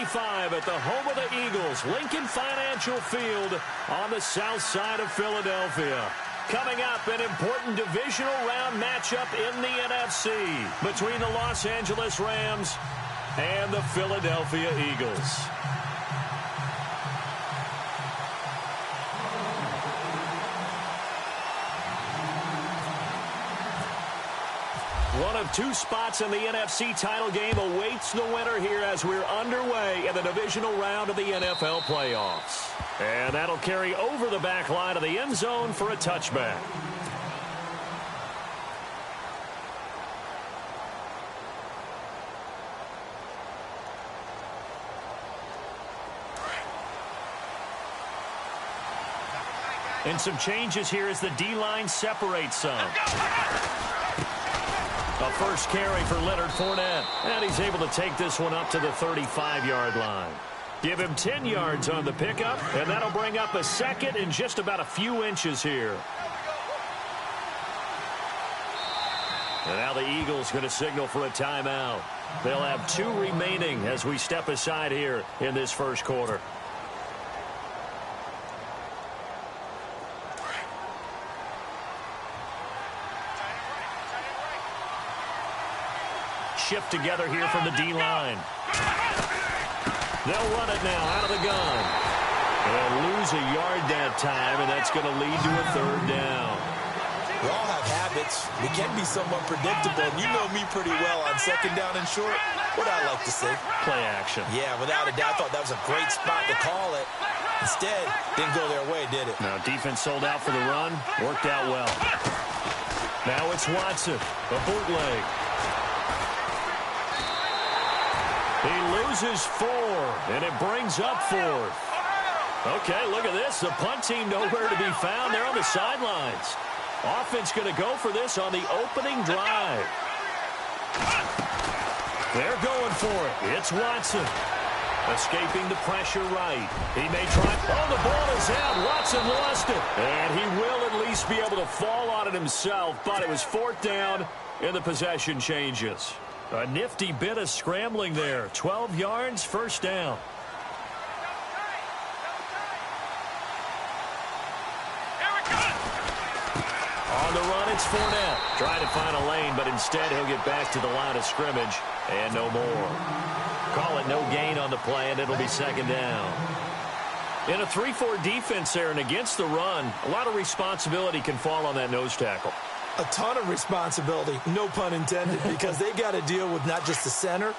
25 at the home of the Eagles, Lincoln Financial Field on the south side of Philadelphia. Coming up, an important divisional round matchup in the NFC between the Los Angeles Rams and the Philadelphia Eagles. One of two spots in the NFC title game awaits the winner here as we're underway in the divisional round of the NFL playoffs. And that'll carry over the back line of the end zone for a touchback. And some changes here as the D-line separates some. A first carry for Leonard Fournette. And he's able to take this one up to the 35-yard line. Give him 10 yards on the pickup, and that'll bring up a second in just about a few inches here. And now the Eagles going to signal for a timeout. They'll have 2 remaining as we step aside here in this first quarter. Shift together here from the D-line. They'll run it now out of the gun. They'll lose a yard that time, and that's going to lead to a third down. We all have habits. We can be somewhat predictable. You know me pretty well on second down and short. What I like to say? Play action. Yeah, without a doubt. I thought that was a great spot to call it. Instead, didn't go their way, did it? Now, defense sold out for the run. Worked out well. Now it's Watson. A bootleg. He loses 4, and it brings up 4th. Okay, look at this. The punt team nowhere to be found. They're on the sidelines. Offense going to go for this on the opening drive. They're going for it. It's Watson. Escaping the pressure right. He may try. Oh, the ball is out. Watson lost it. And he will at least be able to fall on it himself, but it was 4th down, and the possession changes. A nifty bit of scrambling there. 12 yards, first down. On the run, it's Fournette. Trying to find a lane, but instead he'll get back to the line of scrimmage, and no more. Call it no gain on the play, and it'll be second down. In a 3-4 defense there and against the run, a lot of responsibility can fall on that nose tackle. A ton of responsibility, no pun intended, because they got to deal with not just the center,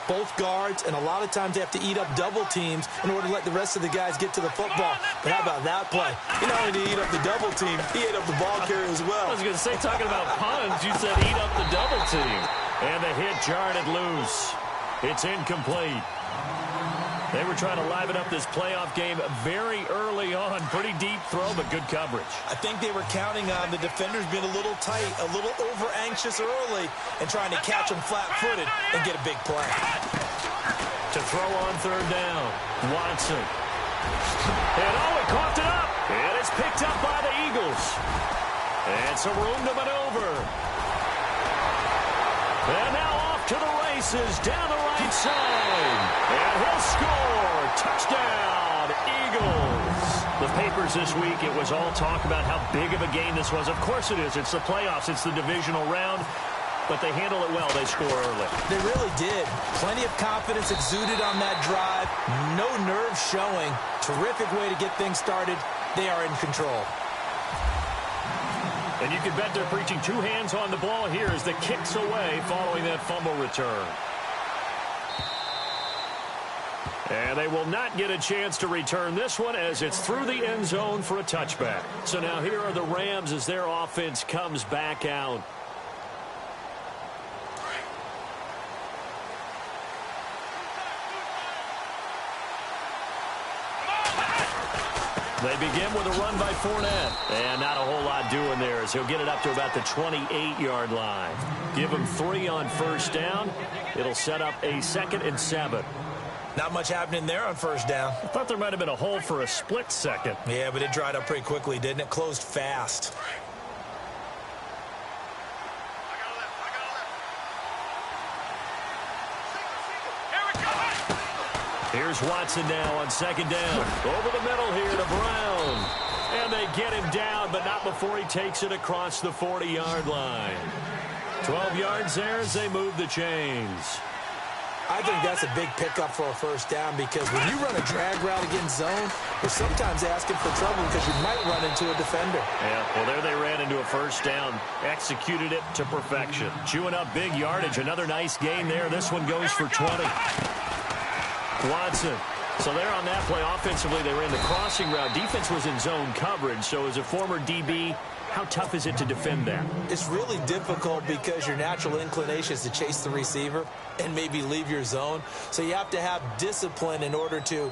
both guards, and a lot of times they have to eat up double teams in order to let the rest of the guys get to the football. But how about that play? He not only did he eat up the double team, he ate up the ball carrier as well. I was going to say, talking about puns, you said eat up the double team. And the hit jarred it loose. It's incomplete. They were trying to liven up this playoff game very early on. Pretty deep throw, but good coverage. I think they were counting on the defenders being a little tight, a little over-anxious early, and trying to catch them flat-footed and get a big play. To throw on third down, Watson. And he coughed it up. And it's picked up by the Eagles. And some room to maneuver. And now off to the races down the right side. And he'll score. Touchdown, Eagles. The papers this week, it was all talk about how big of a game this was. Of course it is. It's the playoffs. It's the divisional round. But they handle it well. They score early. They really did. Plenty of confidence exuded on that drive. No nerves showing. Terrific way to get things started. They are in control. And you can bet they're preaching 2 hands on the ball here as the kick's away following that fumble return. And they will not get a chance to return this one as it's through the end zone for a touchback. So now here are the Rams as their offense comes back out. They begin with a run by Fournette. And not a whole lot doing there as he'll get it up to about the 28-yard line. Give him 3 on first down. It'll set up a 2nd and 7. Not much happening there on first down. I thought there might have been a hole for a split second. Yeah, but it dried up pretty quickly, didn't it? Closed fast. Here's Watson now on second down. Over the middle here to Brown. And they get him down, but not before he takes it across the 40-yard line. 12 yards there as they move the chains. I think that's a big pickup for a first down because when you run a drag route against zone, you're sometimes asking for trouble because you might run into a defender. Yeah, well, there they ran into a first down. Executed it to perfection. Chewing up big yardage. Another nice gain there. This one goes for 20. Watson. So there on that play, offensively, they ran the crossing route. Defense was in zone coverage. So as a former DB, how tough is it to defend that? It's really difficult because your natural inclination is to chase the receiver and maybe leave your zone. So you have to have discipline in order to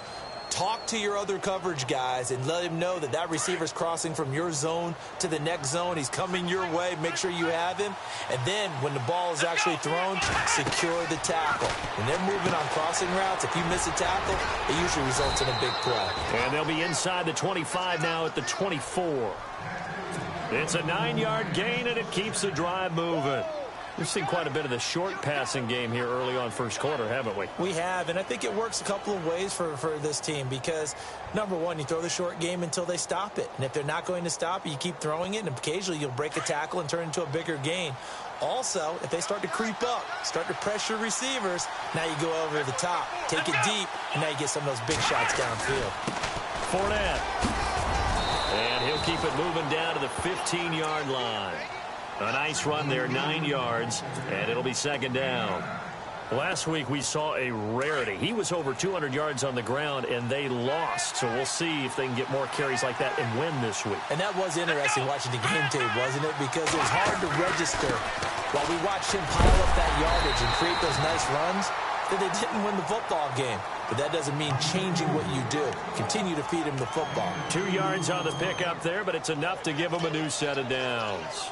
talk to your other coverage guys and let him know that that receiver's crossing from your zone to the next zone. He's coming your way. Make sure you have him. And then when the ball is actually thrown, secure the tackle. When they're moving on crossing routes, if you miss a tackle, it usually results in a big play. And they'll be inside the 25 now at the 24. It's a 9-yard gain, and it keeps the drive moving. We've seen quite a bit of the short passing game here early on first quarter, haven't we? We have, and I think it works a couple of ways for this team because, number one, you throw the short game until they stop it. And if they're not going to stop it, you keep throwing it, and occasionally you'll break a tackle and turn it into a bigger gain. Also, if they start to creep up, start to pressure receivers, now you go over the top, take it deep, and now you get some of those big shots downfield. Fournette. And he'll keep it moving down to the 15-yard line. A nice run there, 9 yards, and it'll be second down. Last week we saw a rarity. He was over 200 yards on the ground, and they lost. So we'll see if they can get more carries like that and win this week. And that was interesting watching the game tape, wasn't it? Because it was hard to register while we watched him pile up that yardage and create those nice runs that they didn't win the football game. But that doesn't mean changing what you do. Continue to feed him the football. 2 yards on the pickup there, but it's enough to give him a new set of downs.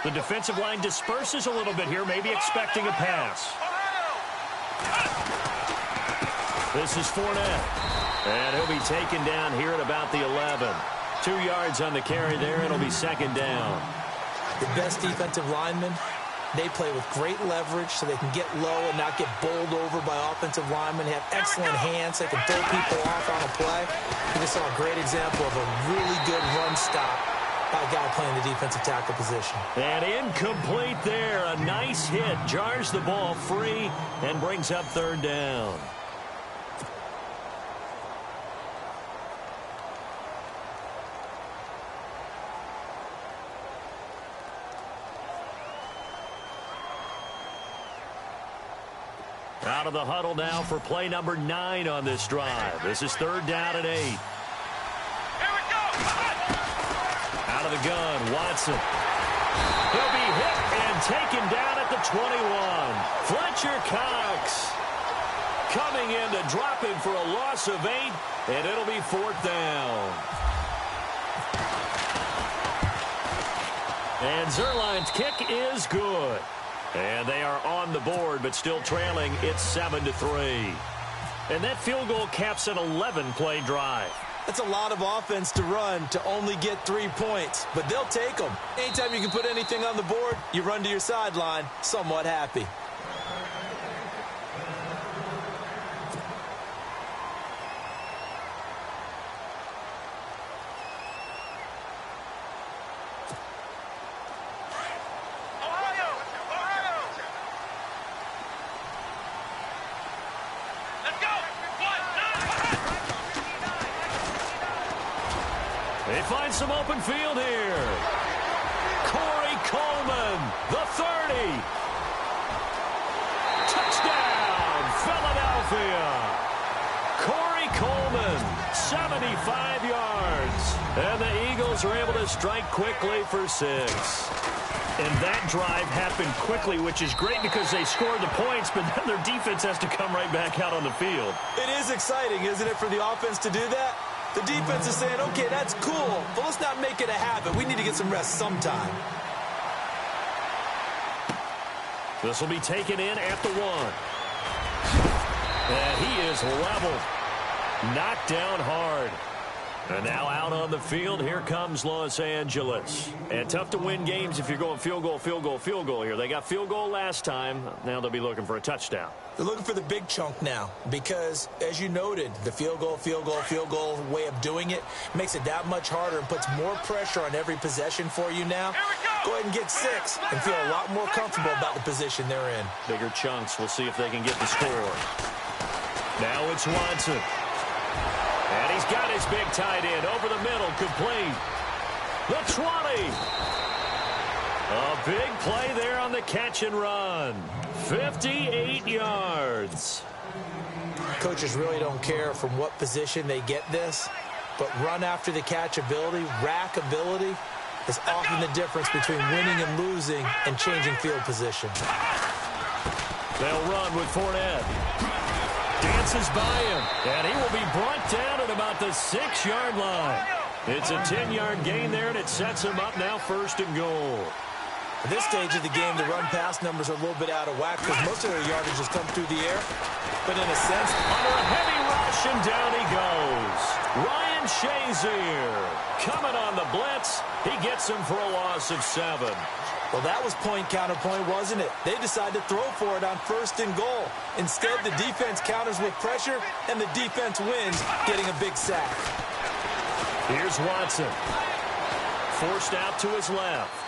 The defensive line disperses a little bit here, maybe expecting a pass. This is Fournette. And he'll be taken down here at about the 11. 2 yards on the carry there. It'll be second down. The best defensive linemen, they play with great leverage so they can get low and not get bowled over by offensive linemen. They have excellent hands. They can throw people off on a play. We just saw a great example of a really good run stop by a guy playing the defensive tackle position. And incomplete there. A nice hit. Jars the ball free and brings up third down. Out of the huddle now for play number 9 on this drive. This is third down and 8. Here we go. Out of the gun, Watson. He'll be hit and taken down at the 21. Fletcher Cox coming in to drop him for a loss of 8, and it'll be fourth down. And Zerline's kick is good. And they are on the board, but still trailing. It's 7-3. And that field goal caps an 11-play drive. That's a lot of offense to run to only get 3 points, but they'll take them. Anytime you can put anything on the board, you run to your sideline somewhat happy. They find some open field here. Corey Coleman, the 30. Touchdown, Philadelphia. Corey Coleman, 75 yards. And the Eagles are able to strike quickly for 6. And that drive happened quickly, which is great because they scored the points, but then their defense has to come right back out on the field. It is exciting, isn't it, for the offense to do that? The defense is saying, okay, that's cool, but let's not make it a habit. We need to get some rest sometime. This will be taken in at the 1. And he is leveled. Knocked down hard. And now out on the field, here comes Los Angeles. And tough to win games if you're going field goal, field goal, field goal here. They got field goal last time. Now they'll be looking for a touchdown. They're looking for the big chunk now because, as you noted, the field goal way of doing it makes it that much harder and puts more pressure on every possession for you now. Go ahead and get 6 and feel a lot more comfortable about the position they're in. Bigger chunks. We'll see if they can get the score. Now it's Watson. And he's got his big tight end over the middle, complete. The 20. A big play there on the catch and run. 58 yards. Coaches really don't care from what position they get this, but run after the catch ability, rack ability, is often the difference between winning and losing and changing field position. They'll run with Fournette. Dances by him, and he will be brought down at about the 6-yard line. It's a 10-yard gain there, and it sets him up now 1st and goal. At this stage of the game, the run-pass numbers are a little bit out of whack because most of their yardage has come through the air. But in a sense, under a heavy rush, and down he goes. Ryan Shazier coming on the blitz. He gets him for a loss of 7. Well, that was point counterpoint, wasn't it? They decided to throw for it on 1st and goal. Instead, the defense counters with pressure, and the defense wins, getting a big sack. Here's Watson. Forced out to his left.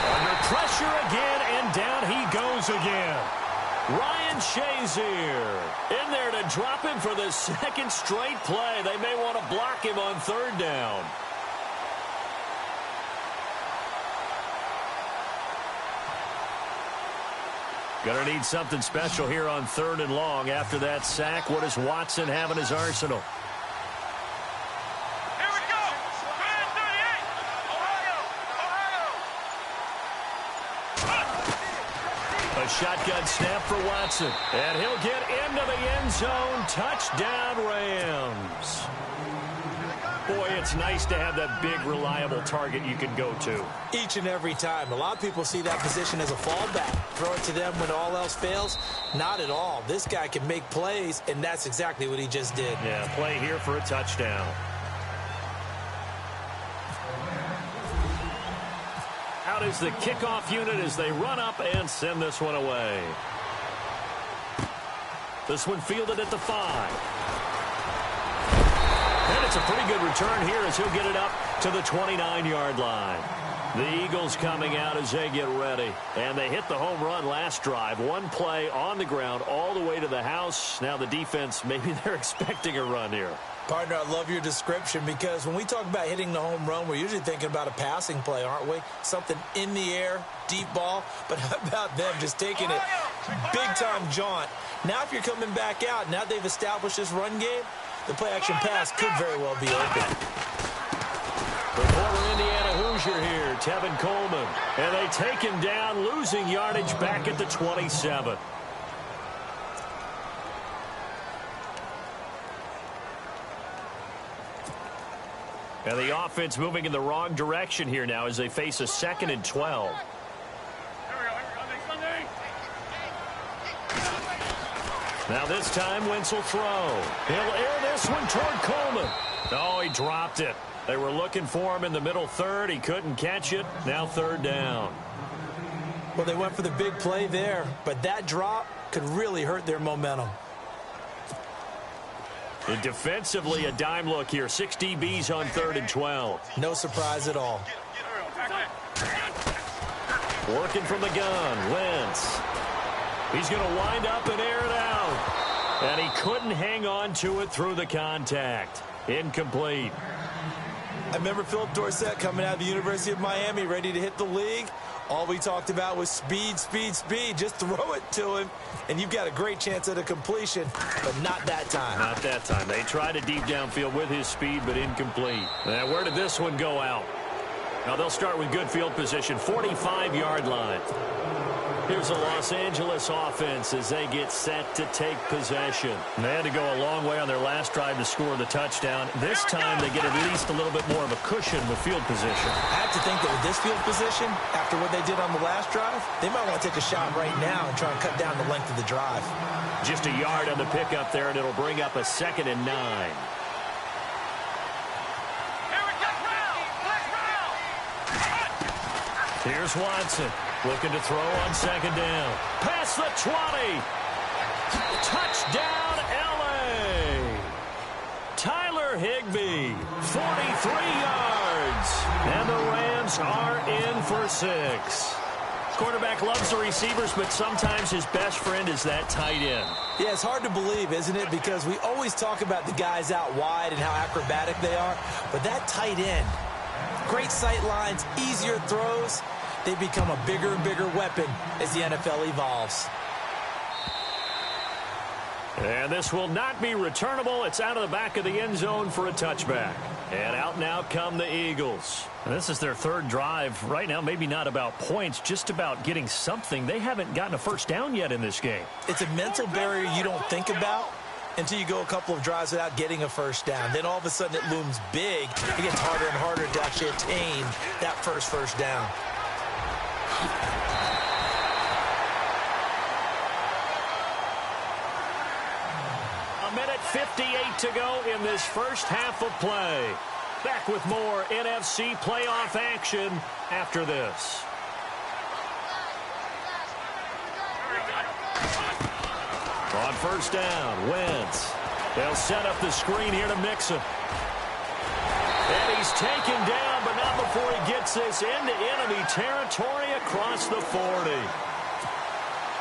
Under pressure again, and down he goes again. Ryan Shazier in there to drop him for the 2nd straight play. They may want to block him on 3rd down. Gonna need something special here on 3rd and long. After that sack, what does Watson have in his arsenal? Here we go. 38. Ohio. A shotgun snap for Watson. And he'll get into the end zone. Touchdown, Rams. Boy, it's nice to have that big, reliable target you can go to. Each and every time. A lot of people see that position as a fallback. Throw it to them when all else fails. Not at all. This guy can make plays, and that's exactly what he just did. Yeah, play here for a touchdown. Out is the kickoff unit as they run up and send this one away. This one fielded at the 5. And it's a pretty good return here as he'll get it up to the 29-yard line. The Eagles coming out as they get ready. And they hit the home run last drive. One play on the ground all the way to the house. Now the defense, maybe they're expecting a run here. Partner, I love your description because when we talk about hitting the home run, we're usually thinking about a passing play, aren't we? Something in the air, deep ball. But how about them just taking it big-time jaunt? Now if you're coming back out, now they've established this run game, the play-action pass could very well be open. The former Indiana Hoosier here, Tevin Coleman. And they take him down, losing yardage back at the 27. And the offense moving in the wrong direction here now as they face a 2nd and 12. Now this time, Wentz will throw. He'll air this one toward Coleman. Oh, he dropped it. They were looking for him in the middle 3rd. He couldn't catch it. Now 3rd down. Well, they went for the big play there, but that drop could really hurt their momentum. And defensively, a dime look here. 6 DBs on 3rd and 12. No surprise at all. Working from the gun, Wentz. He's going to wind up and air it out. And he couldn't hang on to it through the contact. Incomplete. I remember Philip Dorsett coming out of the University of Miami ready to hit the league. All we talked about was speed, speed, speed. Just throw it to him, and you've got a great chance at a completion, but not that time. Not that time. They tried a deep downfield with his speed, but incomplete. Now, where did this one go out? Now, they'll start with good field position, 45-yard line. Here's a Los Angeles offense as they get set to take possession. They had to go a long way on their last drive to score the touchdown. This time they get at least a little bit more of a cushion with field position. I have to think that with this field position, after what they did on the last drive, they might want to take a shot right now and try and cut down the length of the drive. Just a yard on the pickup there, and it'll bring up a 2nd and 9. Here's Watson looking to throw on second down. Past the 20. Touchdown, L.A. Tyler Higbee, 43 yards. And the Rams are in for 6. Quarterback loves the receivers, but sometimes his best friend is that tight end. Yeah, it's hard to believe, isn't it? Because we always talk about the guys out wide and how acrobatic they are. But that tight end, great sight lines, easier throws, they become a bigger and bigger weapon as the NFL evolves. And this will not be returnable. It's out of the back of the end zone for a touchback. And out now come the Eagles. And this is their third drive right now. Maybe not about points, just about getting something. They haven't gotten a first down yet in this game. It's a mental barrier you don't think about until you go a couple of drives without getting a first down. Then all of a sudden it looms big. It gets harder and harder to actually attain that first down. A minute 58 to go in this first half of play. Back with more NFC playoff action after this. On first down, Wentz. They'll set up the screen here to Mixon. And he's taken down, but not before he gets this into enemy territory across the 40.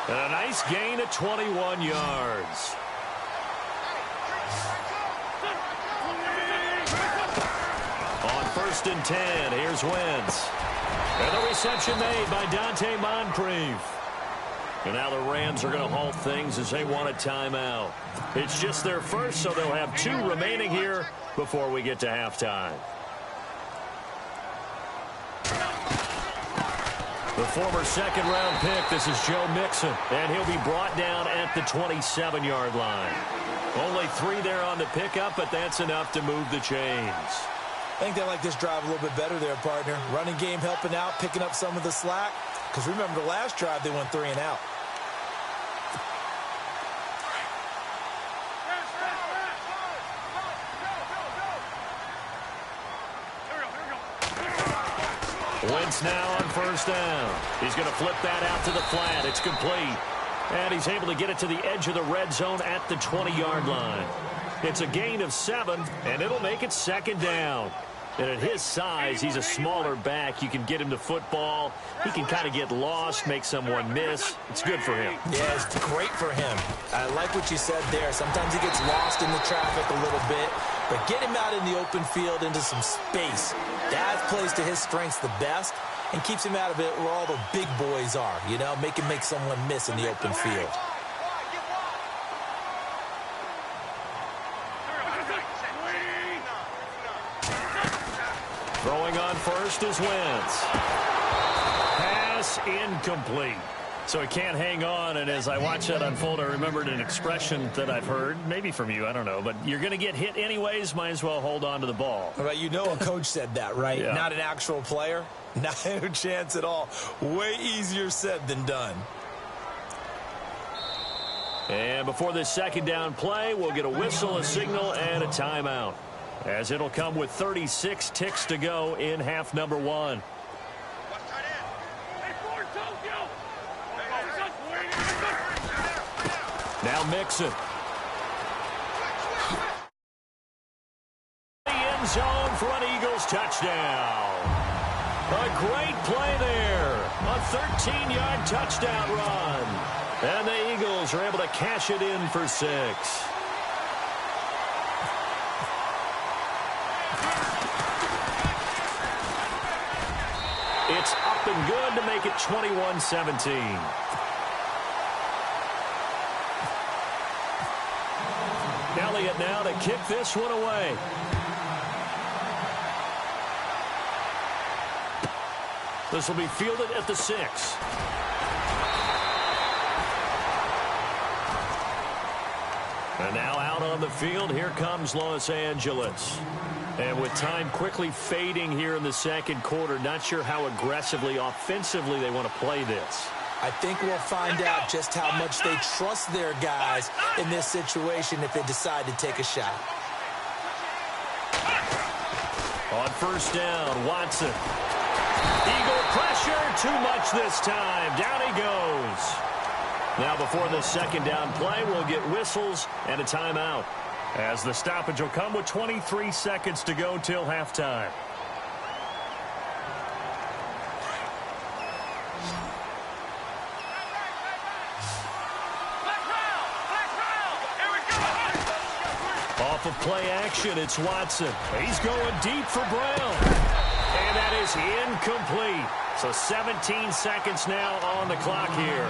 And a nice gain of 21 yards. On first and 10, here's Wentz. And the reception made by Dante Moncrief. And now the Rams are going to halt things as they want a timeout. It's just their first, so they'll have 2 remaining here before we get to halftime. The former second-round pick, this is Joe Mixon, and he'll be brought down at the 27-yard line. Only 3 there on the pickup, but that's enough to move the chains. I think they like this drive a little bit better there, partner. Running game helping out, picking up some of the slack. Because remember, the last drive, they went 3 and out. Wentz now on first down. He's going to flip that out to the flat. It's complete. And he's able to get it to the edge of the red zone at the 20-yard line. It's a gain of 7, and it'll make it second down. And at his size, he's a smaller back. You can get him to football. He can kind of get lost, make someone miss. It's good for him. Yeah, it's great for him. I like what you said there. Sometimes he gets lost in the traffic a little bit, but get him out in the open field into some space. That plays to his strengths the best and keeps him out of it where all the big boys are, you know, make him make someone miss in the open field. Throwing on first is Wentz. Pass incomplete. So he can't hang on, and as I watch that unfold, I remembered an expression that I've heard, maybe from you, I don't know, but you're going to get hit anyways, might as well hold on to the ball. Well, you know a coach said that, right? Yeah. Not an actual player. Not a chance at all. Way easier said than done. And before this second down play, we'll get a whistle, a signal, and a timeout, as it'll come with 36 ticks to go in half number 1. Now Mixon. The end zone for an Eagles touchdown. A great play there. A 13-yard touchdown run. And the Eagles are able to cash it in for 6. It's up and good to make it 21-17. Elliott now to kick this one away. This will be fielded at the 6. And now out on the field, here comes Los Angeles. And with time quickly fading here in the second quarter, not sure how aggressively, offensively they want to play this. I think we'll find out just how much they trust their guys in this situation if they decide to take a shot. On first down, Watson. Eagle pressure, too much this time. Down he goes. Now before this second down play, we'll get whistles and a timeout, as the stoppage will come with 23 seconds to go till halftime. Off of play action, it's Watson. He's going deep for Brown. And that is incomplete. So 17 seconds now on the clock here.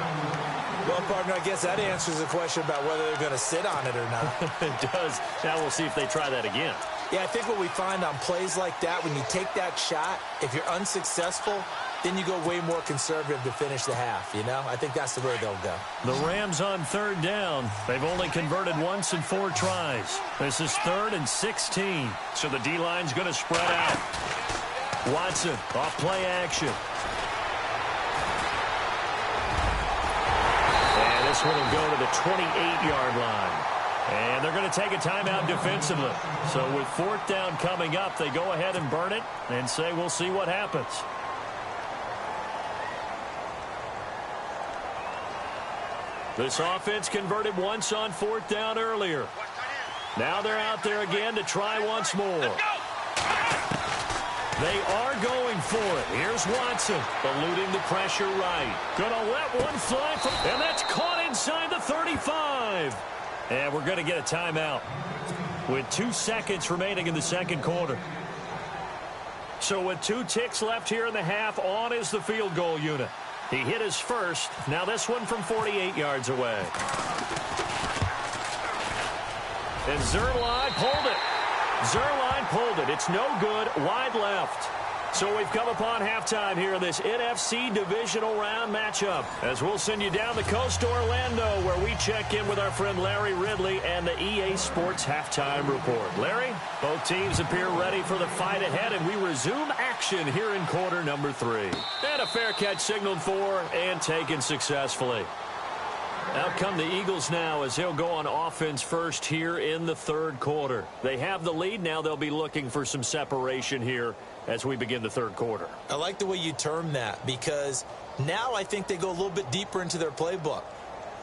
Well, partner, I guess that answers the question about whether they're going to sit on it or not. It does. Now we'll see if they try that again. Yeah, I think what we find on plays like that, when you take that shot, if you're unsuccessful, then you go way more conservative to finish the half, you know? I think that's the way they'll go. The Rams on third down. They've only converted once in 4 tries. This is 3rd and 16. So the D-line's going to spread out. Watson off play action. And this one will go to the 28-yard line. And they're going to take a timeout defensively. So with 4th down coming up, they go ahead and burn it and say we'll see what happens. This offense converted once on 4th down earlier. Now they're out there again to try once more. They are going for it. Here's Watson, eluding the pressure right. Gonna let one fly, and that's caught inside the 35. And we're going to get a timeout with 2 seconds remaining in the second quarter. So with 2 ticks left here in the half, on is the field goal unit. He hit his first. Now this one from 48 yards away. And Zuerlein pulled it. Zuerlein pulled it. It's no good. Wide left. So we've come upon halftime here in this NFC divisional round matchup, as we'll send you down the coast to Orlando, where we check in with our friend Larry Ridley and the EA Sports Halftime Report. Larry, both teams appear ready for the fight ahead, and we resume action here in quarter number 3. And a fair catch signaled for and taken successfully. Out come the Eagles now as he'll go on offense first here in the third quarter. They have the lead. Now they'll be looking for some separation here as we begin the third quarter. I like the way you term that, because now I think they go a little bit deeper into their playbook.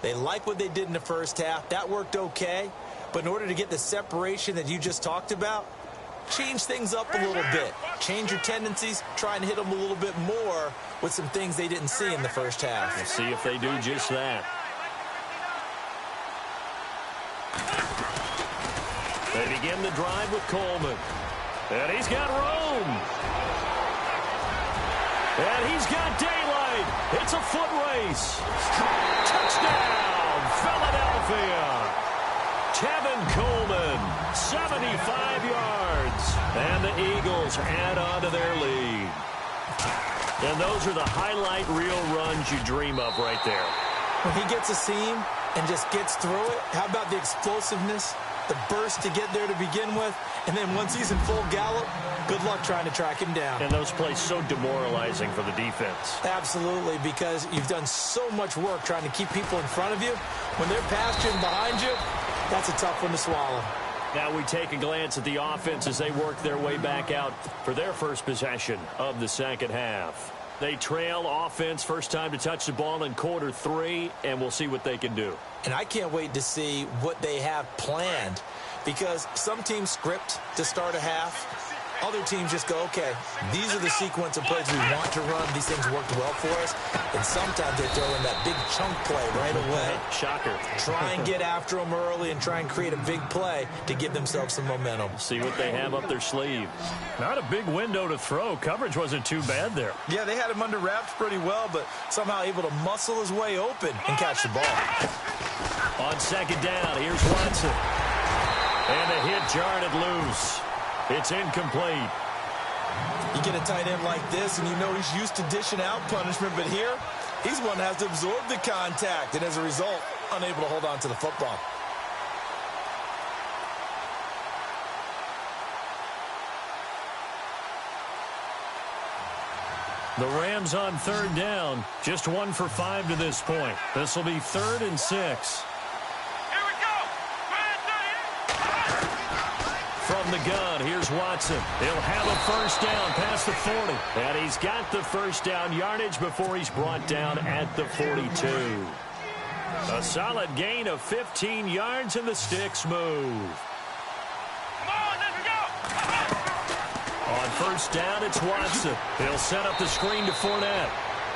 They like what they did in the first half. That worked okay. But in order to get the separation that you just talked about, change things up a little bit. Change your tendencies. Try and hit them a little bit more with some things they didn't see in the first half. We'll see if they do just that. They begin the drive with Coleman. And he's got room. And he's got daylight. It's a foot race. Touchdown, Philadelphia. Tevin Coleman, 75 yards. And the Eagles add on to their lead. And those are the highlight reel runs you dream of right there. When he gets a seam and just gets through it, how about the explosiveness, the burst to get there to begin with, and then once he's in full gallop, good luck trying to track him down. And those plays so demoralizing for the defense. Absolutely, because you've done so much work trying to keep people in front of you. When they're past you and behind you, that's a tough one to swallow. Now we take a glance at the offense as they work their way back out for their first possession of the second half. They trail offense, first time to touch the ball in quarter 3, and we'll see what they can do. And I can't wait to see what they have planned, because some teams script to start a half. Other teams just go, okay, these are the sequence of plays we want to run. These things worked well for us. And sometimes they throw in that big chunk play right away. Shocker. Try and get after them early and try and create a big play to give themselves some momentum. See what they have up their sleeve. Not a big window to throw. Coverage wasn't too bad there. Yeah, they had him under wraps pretty well, but somehow able to muscle his way open and catch the ball. On second down, here's Watson. And a hit jarred it loose. It's incomplete. You get a tight end like this, and you know he's used to dishing out punishment, but here, he's one that has to absorb the contact, and as a result, unable to hold on to the football. The Rams on third down, just 1 for 5 to this point. This will be 3rd and 6. Here we go. From the gun, here's Watson. He'll have a first down past the 40. And he's got the first down yardage before he's brought down at the 42. A solid gain of 15 yards, and the sticks move. On first down, it's Watson. He'll set up the screen to Fournette.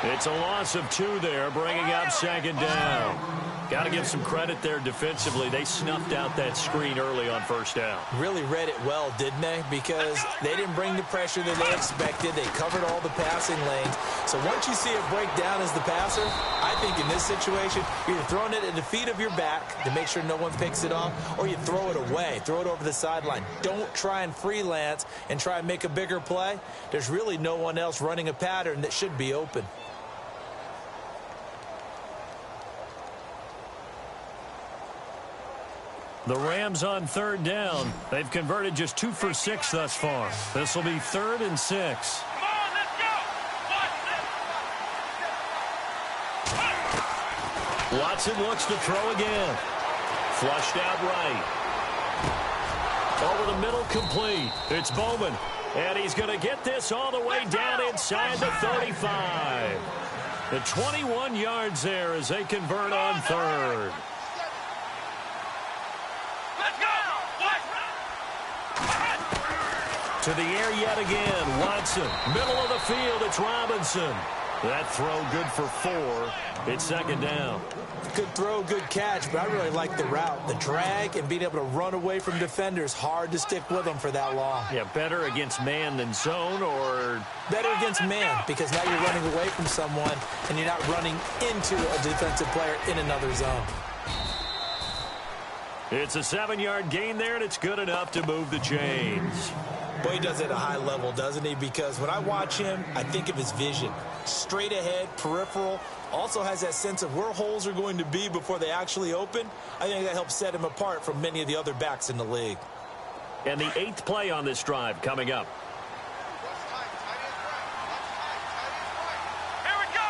It's a loss of 2 there, bringing up second down. Got to give some credit there defensively. They snuffed out that screen early on first down. Really read it well, didn't they? Because they didn't bring the pressure that they expected. They covered all the passing lanes. So once you see it break down as the passer, I think in this situation, you're throwing it at the feet of your back to make sure no one picks it off, or you throw it away, throw it over the sideline. Don't try and freelance and try and make a bigger play. There's really no one else running a pattern that should be open. The Rams on third down. They've converted just 2 for 6 thus far. This will be 3rd and 6. Come on, let's go. Watson looks to throw again. Flushed out right. Over the middle, complete. It's Bowman. And he's going to get this all the way down inside the 35. The 21 yards there as they convert on 3rd. To the air yet again, Watson. Middle of the field, it's Robinson. That throw good for 4. It's second down. Good throw, good catch, but I really like the route. The drag and being able to run away from defenders, hard to stick with them for that long. Yeah, better against man than zone, or... Better against man, because now you're running away from someone and you're not running into a defensive player in another zone. It's a 7-yard gain there, and it's good enough to move the chains. Boy, he does it at a high level, doesn't he? Because when I watch him, I think of his vision. Straight ahead, peripheral, also has that sense of where holes are going to be before they actually open. I think that helps set him apart from many of the other backs in the league. And the 8th play on this drive coming up. Here we go.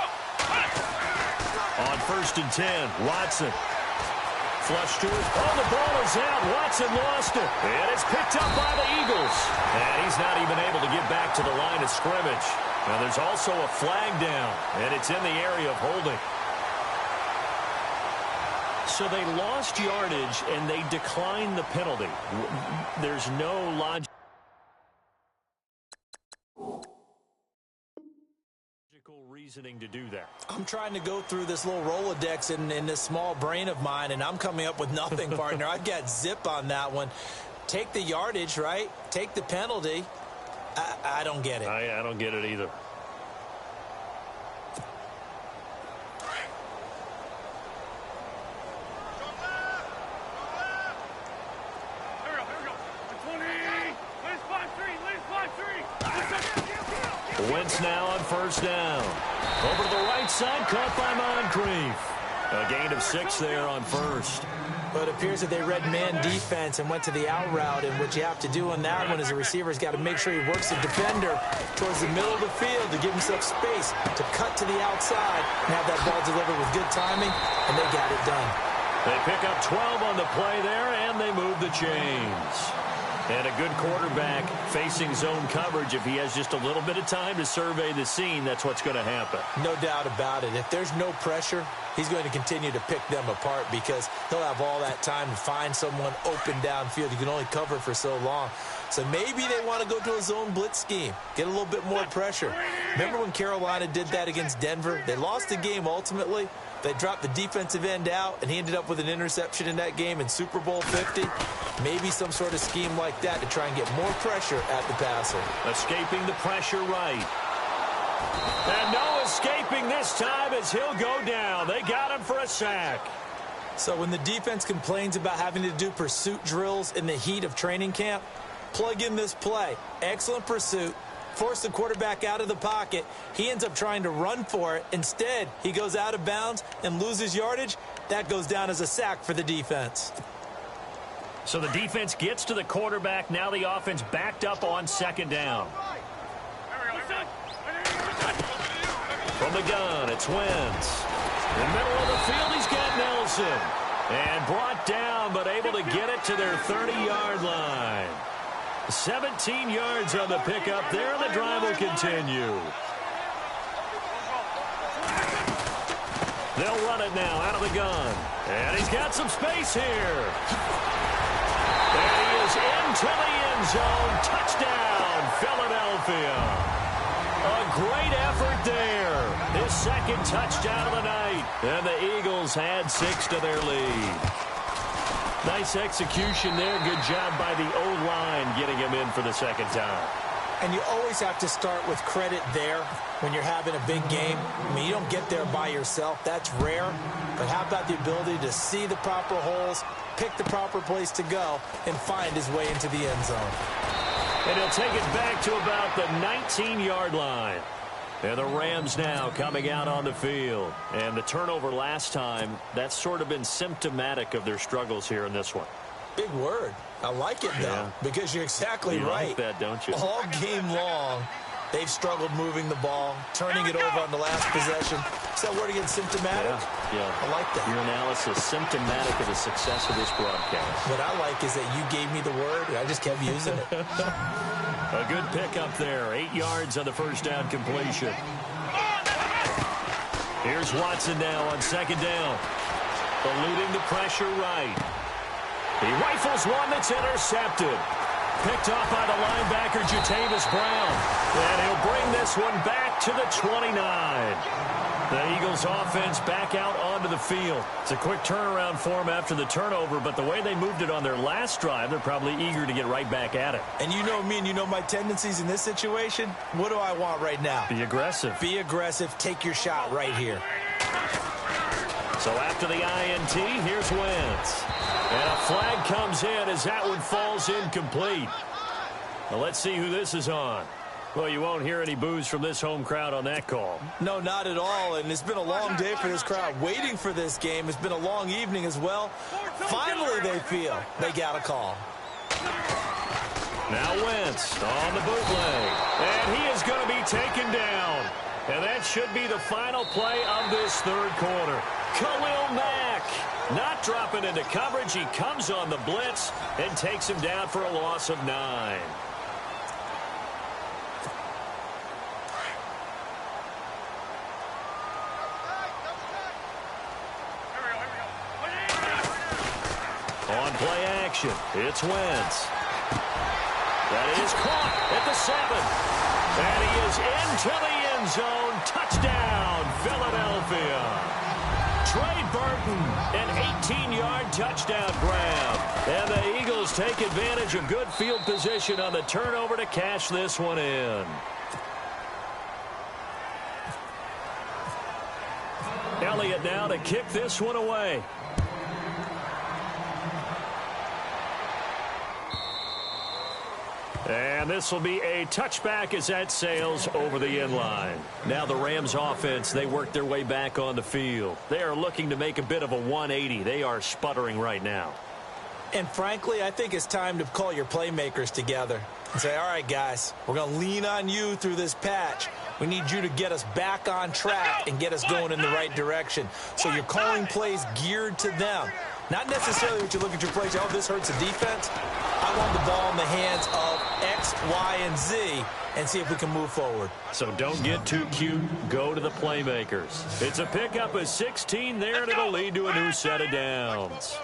On 1st and 10, Watson. Flush to it. Oh, the ball is out. Watson lost it. And it's picked up by the Eagles. And he's not even able to get back to the line of scrimmage. Now, there's also a flag down, and it's in the area of holding. So they lost yardage, and they declined the penalty. There's no logical reasoning to do that. I'm trying to go through this little Rolodex in this small brain of mine, and I'm coming up with nothing, partner. I've got zip on that one. Take the yardage, right? Take the penalty. I don't get it. I don't get it either. Wentz now on first down. Over to the right side, caught by Moncrief. A gain of 6 there on first. But it appears that they read man defense and went to the out route, and what you have to do on that one is the receiver's got to make sure he works the defender towards the middle of the field to give himself space to cut to the outside and have that ball delivered with good timing, and they got it done. They pick up 12 on the play there, and they move the chains. And a good quarterback facing zone coverage. If he has just a little bit of time to survey the scene, that's what's going to happen. No doubt about it. If there's no pressure, he's going to continue to pick them apart because he'll have all that time to find someone open downfield. You can only cover for so long. So maybe they want to go to a zone blitz scheme, get a little bit more pressure. Remember when Carolina did that against Denver? They lost the game ultimately. They dropped the defensive end out, and he ended up with an interception in that game in Super Bowl 50. Maybe some sort of scheme like that to try and get more pressure at the passer. Escaping the pressure right. And no escaping this time as he'll go down. They got him for a sack. So when the defense complains about having to do pursuit drills in the heat of training camp, plug in this play. Excellent pursuit. Force the quarterback out of the pocket. He ends up trying to run for it. Instead, he goes out of bounds and loses yardage. That goes down as a sack for the defense. So the defense gets to the quarterback. Now the offense backed up on second down. From the gun, it's Wentz. In the middle of the field, he's got Nelson. And brought down, but able to get it to their 30-yard line. 17 yards on the pickup there, and the drive will continue. They'll run it now out of the gun. And he's got some space here. And he is into the end zone. Touchdown, Philadelphia. A great effort there. His second touchdown of the night. And the Eagles had 6 to their lead. Nice execution there. Good job by the O-line getting him in for the second time. And you always have to start with credit there when you're having a big game. I mean, you don't get there by yourself. That's rare. But how about the ability to see the proper holes, pick the proper place to go, and find his way into the end zone? And he'll take it back to about the 19-yard line. And the Rams now coming out on the field. And the turnover last time, that's sort of been symptomatic of their struggles here in this one. Big word. I like it, though, because you're exactly right. You like that, don't you? All game long, they've struggled moving the ball, turning it over on the last possession. Is that word again, symptomatic? Yeah. I like that. Your analysis, symptomatic of the success of this broadcast. What I like is that you gave me the word, and I just kept using it. A good pickup there. 8 yards on the first down completion. Here's Watson now on second down. Eluding the pressure right. He rifles one that's intercepted. Picked off by the linebacker, Jatavis Brown. And he'll bring this one back to the 29. The Eagles offense back out onto the field. It's a quick turnaround for them after the turnover, but the way they moved it on their last drive, they're probably eager to get right back at it. And you know me and you know my tendencies in this situation. What do I want right now? Be aggressive. Be aggressive. Take your shot right here. So after the INT, here's Wentz. And a flag comes in as that one falls incomplete. Well, let's see who this is on. Well, you won't hear any boos from this home crowd on that call. No, not at all. And it's been a long day for this crowd waiting for this game. It's been a long evening as well. Finally, they feel they got a call. Now Wentz on the bootleg. And he is going to be taken down. And that should be the final play of this third quarter. Khalil Mack not dropping into coverage. He comes on the blitz and takes him down for a loss of 9. On play action, it's Wentz. That is caught at the 7. And he is into the end zone. Touchdown, Philadelphia. Trey Burton, an 18-yard touchdown grab. And the Eagles take advantage of good field position on the turnover to cash this one in. Elliott now to kick this one away. And this will be a touchback as that sails over the end line. Now the Rams offense, they work their way back on the field. They are looking to make a bit of a 180. They are sputtering right now. And frankly, I think it's time to call your playmakers together and say, all right, guys, we're going to lean on you through this patch. We need you to get us back on track and get us going in the right direction. So you're calling plays geared to them. Not necessarily what you look at your plays, oh, this hurts the defense. I want the ball in the hands of X, Y, and Z and see if we can move forward. So don't get too cute. Go to the playmakers. It's a pickup of 16 there, and it'll lead to a new set of downs.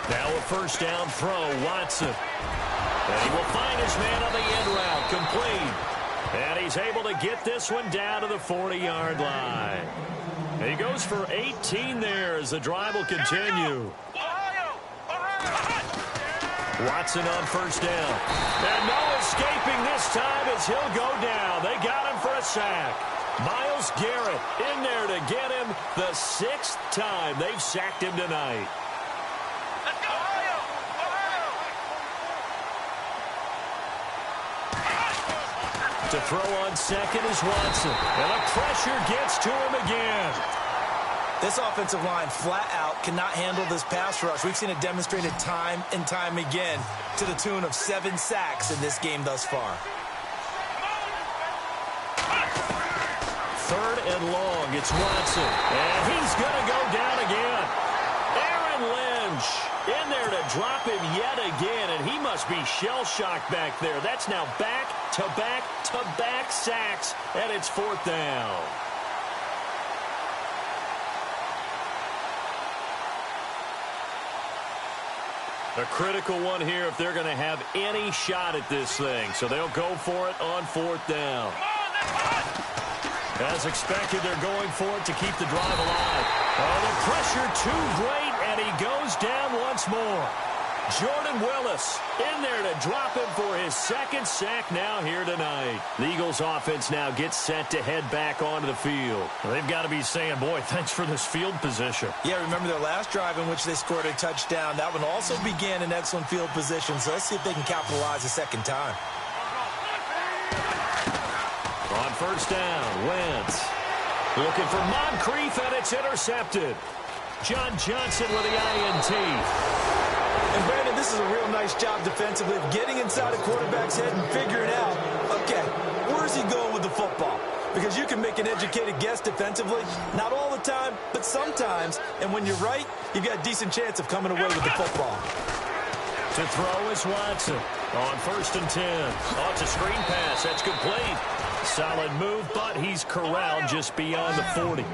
Now a first down throw, Watson. And he will find his man on the end route, complete. And he's able to get this one down to the 40-yard line. He goes for 18 there as the drive will continue. Watson on first down. And no escaping this time as he'll go down. They got him for a sack. Myles Garrett in there to get him the 6th time they've sacked him tonight. To throw on second is Watson. And the pressure gets to him again. This offensive line flat out cannot handle this pass rush. We've seen it demonstrated time and time again to the tune of 7 sacks in this game thus far. Third and long, it's Watson. And he's going to go down again. Aaron Lynch In there to drop him yet again, and he must be shell-shocked back there. That's now back-to-back-to-back sacks, and it's 4th down. A critical one here if they're going to have any shot at this thing. So they'll go for it on 4th down. As expected, they're going for it to keep the drive alive. Oh, the pressure too great, and he goes down once more. Jordan Willis in there to drop him for his 2nd sack now here tonight. The Eagles offense now gets set to head back onto the field. Well, they've got to be saying, boy, thanks for this field position. Yeah, remember their last drive in which they scored a touchdown. That one also began in excellent field position, so let's see if they can capitalize a second time. On 1st down, Wentz looking for Moncrief, and it's intercepted. John Johnson with the INT. And, Brandon, this is a real nice job defensively of getting inside a quarterback's head and figuring out, okay, where's he going with the football? Because you can make an educated guess defensively, not all the time, but sometimes. And when you're right, you've got a decent chance of coming away with the football. To throw is Watson on 1st and 10. Oh, it's a screen pass. That's complete. Solid move, but he's corralled just beyond the 40.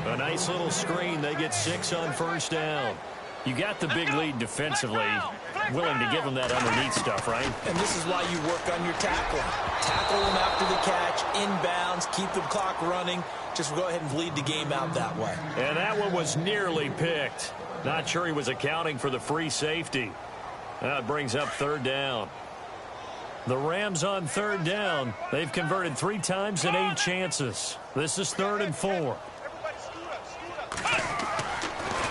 A nice little screen. They get 6 on 1st down. You got the big lead defensively. Willing to give them that underneath stuff, right? And this is why you work on your tackling. Tackle them after the catch, inbounds, keep the clock running. Just go ahead and bleed the game out that way. And that one was nearly picked. Not sure he was accounting for the free safety. That brings up 3rd down. The Rams on 3rd down. They've converted 3 times in 8 chances. This is 3rd and 4.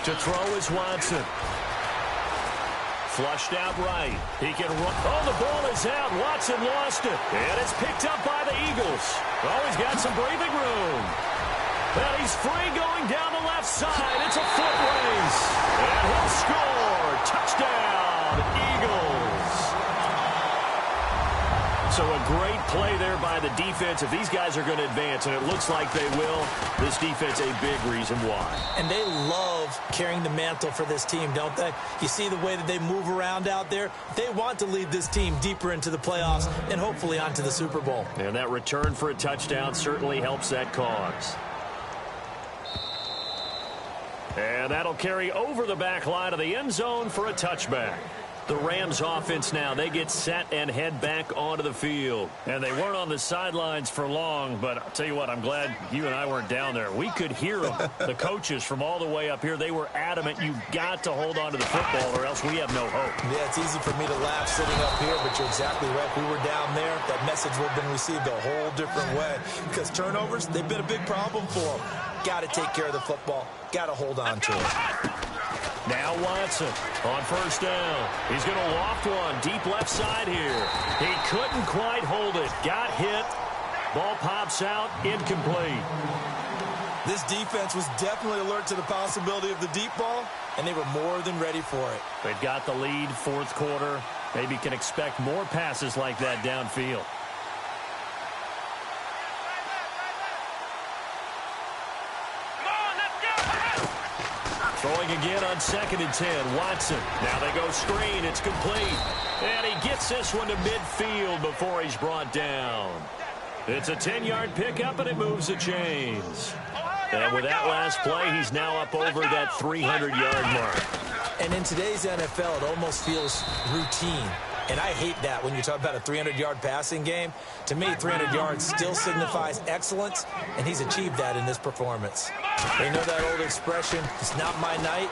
To throw is Watson. Flushed out right. He can run. Oh, the ball is out. Watson lost it. And it's picked up by the Eagles. Oh, he's got some breathing room. And he's free going down the left side. It's a foot race. And he'll score. Touchdown, Eagles. So a great play there by the defense. If these guys are going to advance, and it looks like they will, this defense a big reason why. And they love carrying the mantle for this team, don't they? You see the way that they move around out there? They want to lead this team deeper into the playoffs and hopefully onto the Super Bowl. And that return for a touchdown certainly helps that cause. And that'll carry over the back line of the end zone for a touchback. The Rams offense now, they get set and head back onto the field. And they weren't on the sidelines for long, but I'll tell you what, I'm glad you and I weren't down there. We could hear them. The coaches from all the way up here, they were adamant, you've got to hold on to the football or else we have no hope. Yeah, it's easy for me to laugh sitting up here, but you're exactly right. If we were down there, that message would have been received a whole different way. Because turnovers, they've been a big problem for them. Got to take care of the football. Got to hold on to it. Now Watson on 1st down. He's going to loft one deep left side here. He couldn't quite hold it. Got hit. Ball pops out. Incomplete. This defense was definitely alert to the possibility of the deep ball, and they were more than ready for it. They've got the lead, 4th quarter. Maybe can expect more passes like that downfield. Throwing again on 2nd and 10. Watson. Now they go screen. It's complete. And he gets this one to midfield before he's brought down. It's a 10-yard pickup, and it moves the chains. And with that last play, he's now up over that 300-yard mark. And in today's NFL, it almost feels routine. And I hate that when you talk about a 300-yard passing game. To me, 300 yards still signifies excellence, and he's achieved that in this performance. You know that old expression, it's not my night?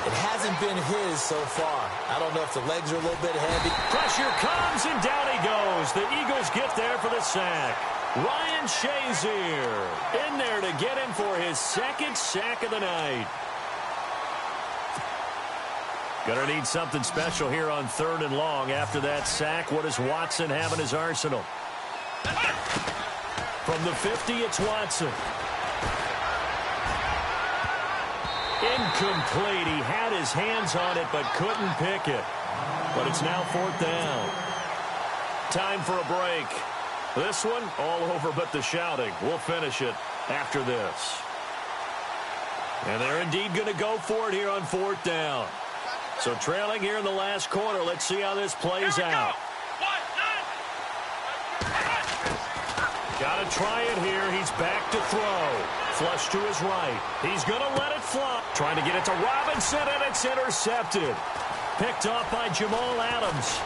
It hasn't been his so far. I don't know if the legs are a little bit heavy. Pressure comes, and down he goes. The Eagles get there for the sack. Ryan Shazier in there to get him for his 2nd sack of the night. Gonna need something special here on 3rd and long. After that sack, what does Watson have in his arsenal? From the 50, it's Watson. Incomplete. He had his hands on it but couldn't pick it. But it's now 4th down. Time for a break. This one all over but the shouting. We'll finish it after this. And they're indeed going to go for it here on 4th down. So trailing here in the last quarter. Let's see how this plays out. Got to try it here. He's back to throw. Flush to his right. He's going to let it fly. Trying to get it to Robinson, and it's intercepted. Picked off by Jamal Adams.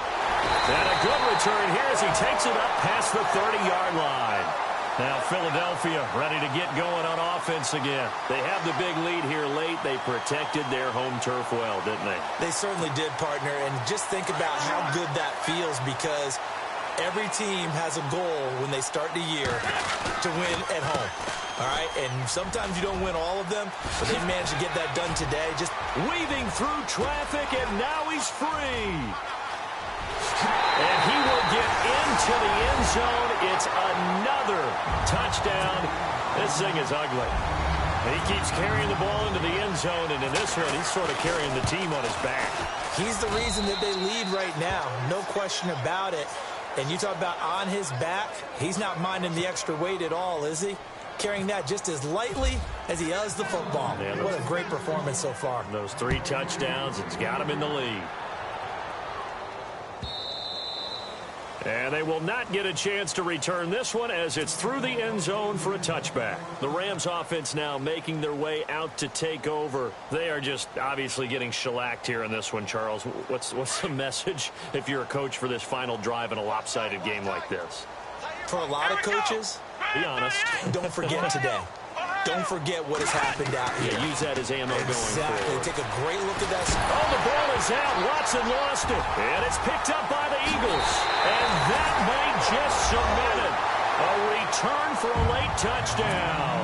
And a good return here as he takes it up past the 30-yard line. Now Philadelphia ready to get going on offense again. They have the big lead here late. They protected their home turf well, didn't they? They certainly did, partner. And just think about how good that feels, because every team has a goal when they start the year to win at home. All right? And sometimes you don't win all of them, but they managed to get that done today. Just weaving through traffic, and now he's free. And he will get into the end zone. It's another touchdown. This thing is ugly. He keeps carrying the ball into the end zone, and in this one, he's sort of carrying the team on his back. He's the reason that they lead right now. No question about it. And you talk about on his back, he's not minding the extra weight at all, is he? Carrying that just as lightly as he does the football. Yeah, what a great performance so far. Those 3 touchdowns, it's got him in the lead. And they will not get a chance to return this one as it's through the end zone for a touchback. The Rams offense now making their way out to take over. They are just obviously getting shellacked here in this one, Charles. What's the message if you're a coach for this final drive in a lopsided game like this? For a lot of coaches, be honest, don't forget today. Don't forget what has happened out here. Yeah, use that as ammo going forward. Take a great look at that. Oh, the ball is out. Watson lost it. And it's picked up by the Eagles. And that may just cement it. A return for a late touchdown.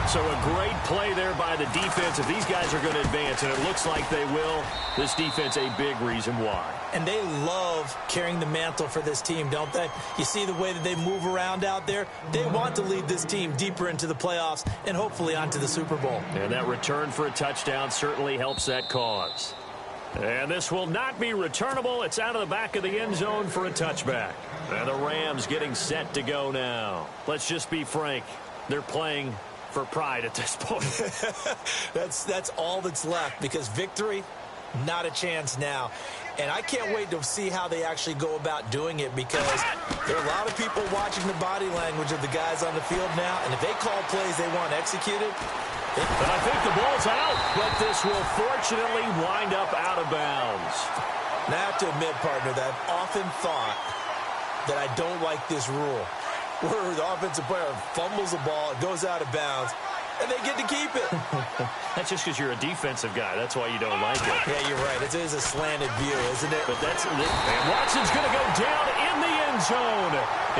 So a great play there by the defense. If these guys are going to advance, and it looks like they will, this defense a big reason why. And they love carrying the mantle for this team, don't they? You see the way that they move around out there? They want to lead this team deeper into the playoffs and hopefully onto the Super Bowl. And that return for a touchdown certainly helps that cause. And this will not be returnable. It's out of the back of the end zone for a touchback. And the Rams getting set to go now. Let's just be frank. They're playing for pride at this point. That's all that's left, because victory, not a chance now. And I can't wait to see how they actually go about doing it, because there are a lot of people watching the body language of the guys on the field now, and if they call plays they want executed. And I think the ball's out, but this will fortunately wind up out of bounds. Now I have to admit, partner, that I've often thought that I don't like this rule, where the offensive player fumbles the ball, it goes out of bounds, and they get to keep it. That's just because you're a defensive guy. That's why you don't like it. Yeah, you're right. It is a slanted view, isn't it? But that's it. And Watson's going to go down in the end zone.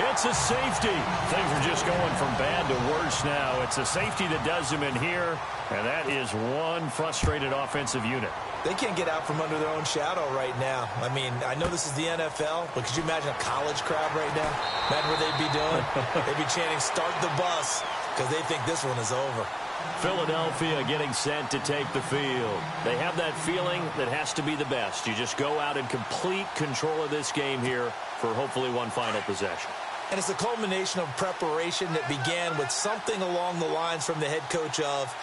It's a safety. Things are just going from bad to worse now. It's a safety that does them in here, and that is one frustrated offensive unit. They can't get out from under their own shadow right now. I mean, I know this is the NFL, but could you imagine a college crowd right now? Imagine what they'd be doing. They'd be chanting, "Start the bus," because they think this one is over. Philadelphia getting set to take the field. They have that feeling that has to be the best. You just go out in complete control of this game here for hopefully one final possession. And it's a culmination of preparation that began with something along the lines from the head coach of,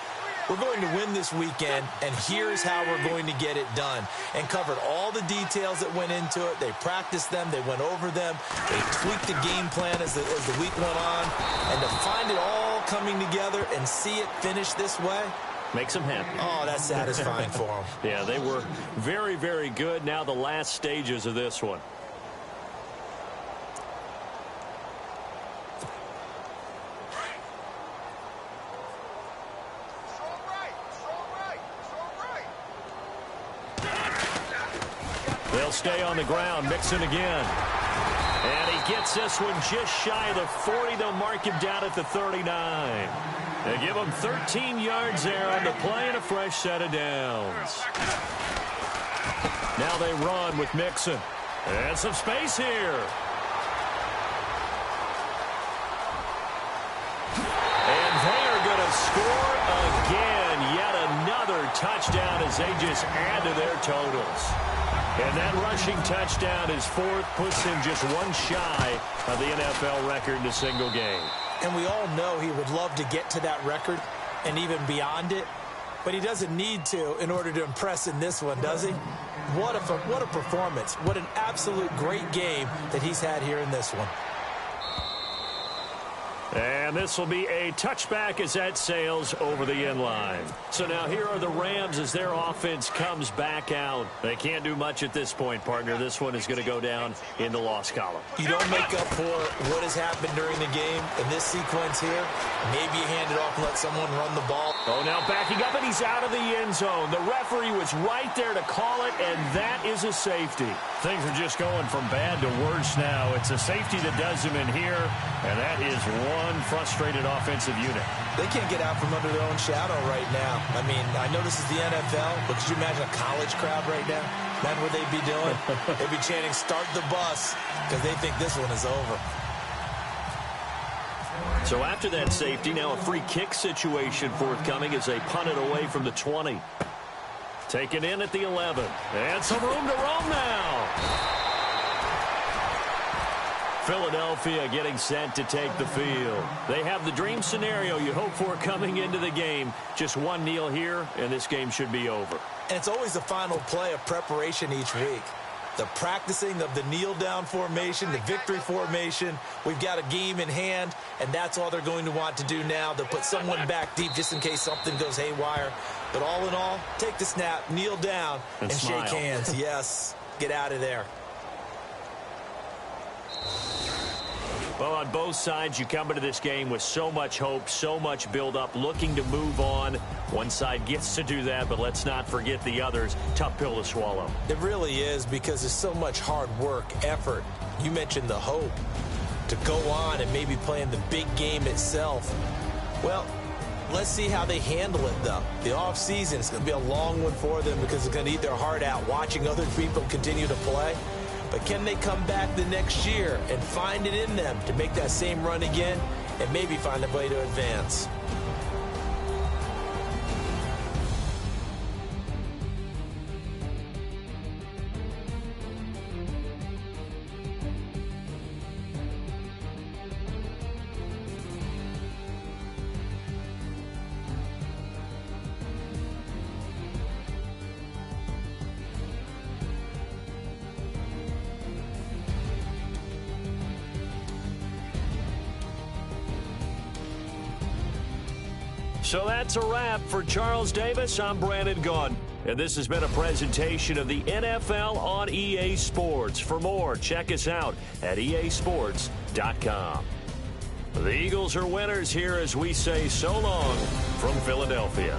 we're going to win this weekend, and here's how we're going to get it done. And covered all the details that went into it. They practiced them. They went over them. They tweaked the game plan as the week went on. And to find it all coming together and see it finish this way, makes them happy. Oh, that's satisfying for them. Yeah, they were very, very good. Now the last stages of this one. They'll stay on the ground. Mixon again. And he gets this one just shy of the 40. They'll mark him down at the 39. They give him 13 yards there on the play and a fresh set of downs. Now they run with Mixon. And some space here. And they are going to score again. Yet another touchdown as they just add to their totals. And that rushing touchdown, his fourth, puts him just one shy of the NFL record in a single game. And we all know he would love to get to that record and even beyond it. but he doesn't need to in order to impress in this one, does he? What a performance. What an absolute great game that he's had here in this one. And this will be a touchback as that sails over the end line. So now here are the Rams as their offense comes back out. They can't do much at this point, partner. This one is going to go down in the loss column. You don't make up for what has happened during the game in this sequence here. Maybe you hand it off and let someone run the ball. Oh, now backing up, and he's out of the end zone. The referee was right there to call it, and that is a safety. Things are just going from bad to worse now. It's a safety that does him in here, and that is one frustrated offensive unit. They can't get out from under their own shadow right now. I mean, I know this is the NFL, but could you imagine a college crowd right now? Imagine what they'd be doing. They'd be chanting, "Start the bus," because they think this one is over. So after that safety, now a free kick situation forthcoming as they punt it away from the 20. Taken in at the 11. And some room to roam now. Philadelphia getting set to take the field. They have the dream scenario you hope for coming into the game. Just one kneel here, and this game should be over. And it's always the final play of preparation each week. The practicing of the kneel-down formation, the victory formation. We've got a game in hand, and that's all they're going to want to do now. They'll put someone back deep just in case something goes haywire. But all in all, take the snap, kneel down, and shake hands. Yes, get out of there. Well, on both sides, you come into this game with so much hope, so much build-up, looking to move on. One side gets to do that, but let's not forget the others. Tough pill to swallow. It really is, because there's so much hard work, effort. You mentioned the hope to go on and maybe play in the big game itself. Well, let's see how they handle it, though. The offseason is going to be a long one for them because it's going to eat their heart out watching other people continue to play. But can they come back the next year and find it in them to make that same run again and maybe find a way to advance? So that's a wrap for Charles Davis. I'm Brandon Gaudin. And this has been a presentation of the NFL on EA Sports. For more, check us out at easports.com. The Eagles are winners here as we say so long from Philadelphia.